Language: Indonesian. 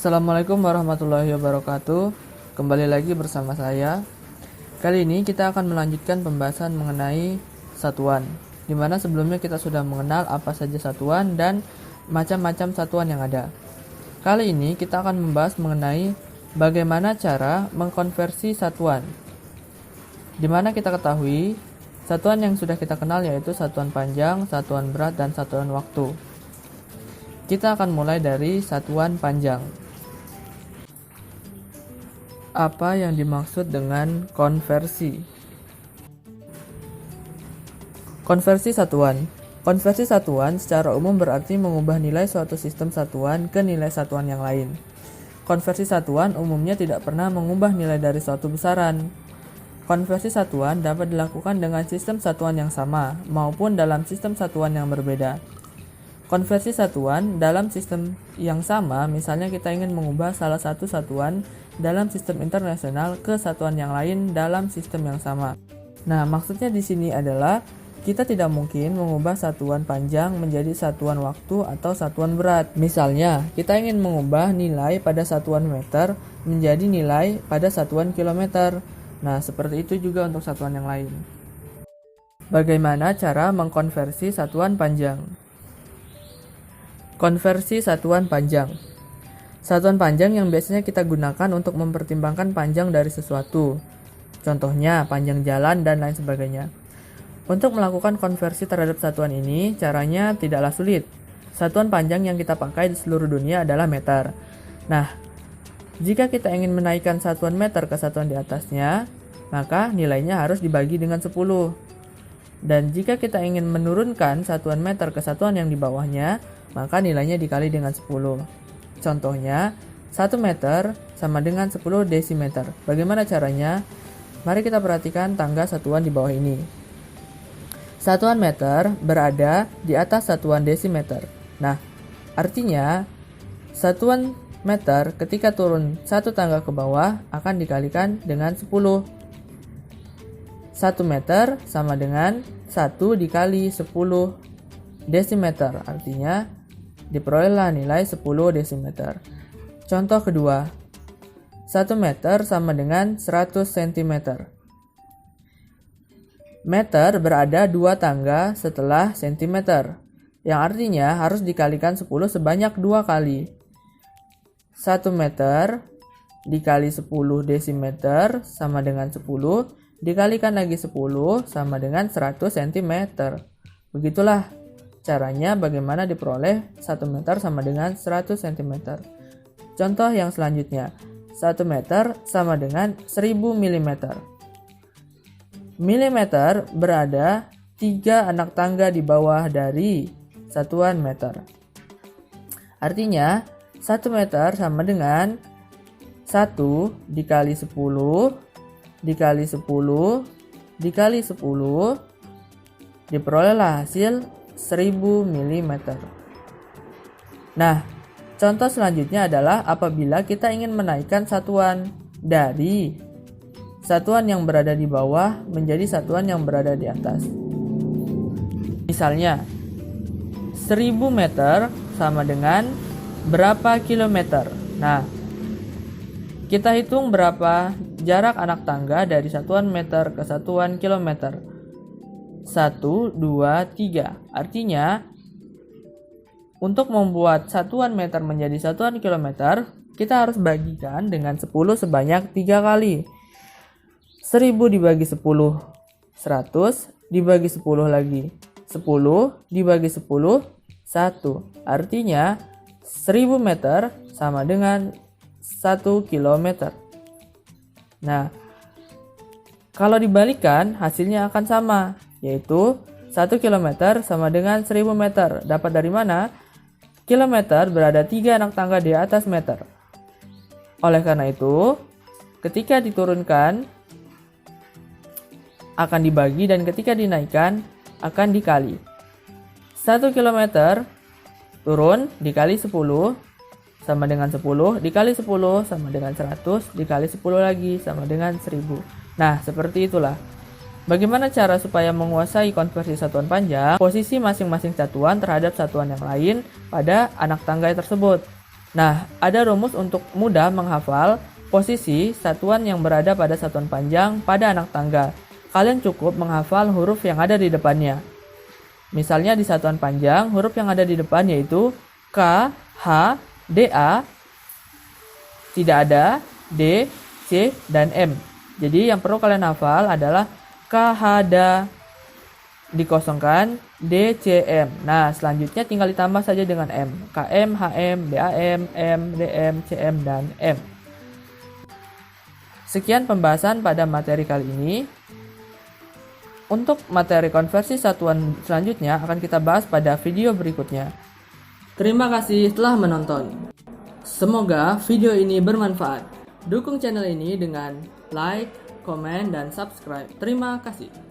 Assalamualaikum warahmatullahi wabarakatuh. Kembali lagi bersama saya. Kali ini kita akan melanjutkan pembahasan mengenai satuan, di mana sebelumnya kita sudah mengenal apa saja satuan dan macam-macam satuan yang ada. Kali ini kita akan membahas mengenai bagaimana cara mengkonversi satuan, di mana kita ketahui satuan yang sudah kita kenal yaitu satuan panjang, satuan berat, dan satuan waktu. Kita akan mulai dari satuan panjang. Apa yang dimaksud dengan konversi? Konversi satuan. Konversi satuan secara umum berarti mengubah nilai suatu sistem satuan ke nilai satuan yang lain. Konversi satuan umumnya tidak pernah mengubah nilai dari suatu besaran. Konversi satuan dapat dilakukan dengan sistem satuan yang sama maupun dalam sistem satuan yang berbeda. Konversi satuan dalam sistem yang sama, misalnya kita ingin mengubah salah satu satuan dalam sistem internasional ke satuan yang lain dalam sistem yang sama. Nah, maksudnya di sini adalah kita tidak mungkin mengubah satuan panjang menjadi satuan waktu atau satuan berat. Misalnya, kita ingin mengubah nilai pada satuan meter menjadi nilai pada satuan kilometer. Nah, seperti itu juga untuk satuan yang lain. Bagaimana cara mengkonversi satuan panjang? Konversi satuan panjang. Satuan panjang yang biasanya kita gunakan untuk mempertimbangkan panjang dari sesuatu. Contohnya, panjang jalan dan lain sebagainya. Untuk melakukan konversi terhadap satuan ini, caranya tidaklah sulit. Satuan panjang yang kita pakai di seluruh dunia adalah meter. Nah, jika kita ingin menaikkan satuan meter ke satuan di atasnya, maka nilainya harus dibagi dengan 10. Dan jika kita ingin menurunkan satuan meter ke satuan yang di bawahnya, maka nilainya dikali dengan 10. Contohnya, 1 meter sama dengan 10 desimeter. Bagaimana caranya? Mari kita perhatikan tangga satuan di bawah ini. Satuan meter berada di atas satuan desimeter. Nah, artinya satuan meter ketika turun satu tangga ke bawah akan dikalikan dengan 10. 1 meter sama dengan 1 dikali 10 desimeter. Artinya diperolehlah nilai 10 desimeter. Contoh kedua, 1 meter sama dengan 100 cm. Meter berada 2 tangga setelah cm, yang artinya harus dikalikan 10 sebanyak 2 kali. 1 meter dikali 10 desimeter sama dengan 10, dikalikan lagi 10 sama dengan 100 cm. Begitulah caranya bagaimana diperoleh 1 meter sama dengan 100 cm. Contoh yang selanjutnya, 1 meter sama dengan 1000 mm. Milimeter berada 3 anak tangga di bawah dari satuan meter. Artinya, 1 meter sama dengan 1 dikali 10, dikali 10, dikali 10, diperolehlah hasil 1000 mm. Nah, contoh selanjutnya adalah apabila kita ingin menaikkan satuan dari satuan yang berada di bawah menjadi satuan yang berada di atas. Misalnya, 1000 meter sama dengan berapa kilometer? Nah, kita hitung berapa jarak anak tangga dari satuan meter ke satuan kilometer. 1, 2, 3. Artinya, untuk membuat satuan meter menjadi satuan kilometer, kita harus bagikan dengan 10 sebanyak 3 kali. 1000 dibagi 10, 100 dibagi 10 lagi, 10 dibagi 10, 1. Artinya, 1000 meter sama dengan 1 kilometer. Nah, kalau dibalikan hasilnya akan sama, yaitu 1 km sama dengan 1000 meter. Dapat dari mana? Kilometer berada 3 anak tangga di atas meter. Oleh karena itu, ketika diturunkan akan dibagi dan ketika dinaikkan akan dikali. 1 km turun dikali 10 sama dengan 10, dikali 10 sama dengan 100, dikali 10 lagi sama dengan 1000. Nah, seperti itulah. Bagaimana cara supaya menguasai konversi satuan panjang, posisi masing-masing satuan terhadap satuan yang lain pada anak tangga tersebut. Nah, ada rumus untuk mudah menghafal posisi satuan yang berada pada satuan panjang pada anak tangga. Kalian cukup menghafal huruf yang ada di depannya. Misalnya di satuan panjang, huruf yang ada di depan yaitu K, H, D, A, tidak ada D, C, dan M. Jadi yang perlu kalian hafal adalah K, H, D, dikosongkan, D, C, M. Nah, selanjutnya tinggal ditambah saja dengan M. KM, HM, DAM, M, DM, CM, dan M. Sekian pembahasan pada materi kali ini. Untuk materi konversi satuan selanjutnya akan kita bahas pada video berikutnya. Terima kasih telah menonton. Semoga video ini bermanfaat. Dukung channel ini dengan like, komen, dan subscribe. Terima kasih.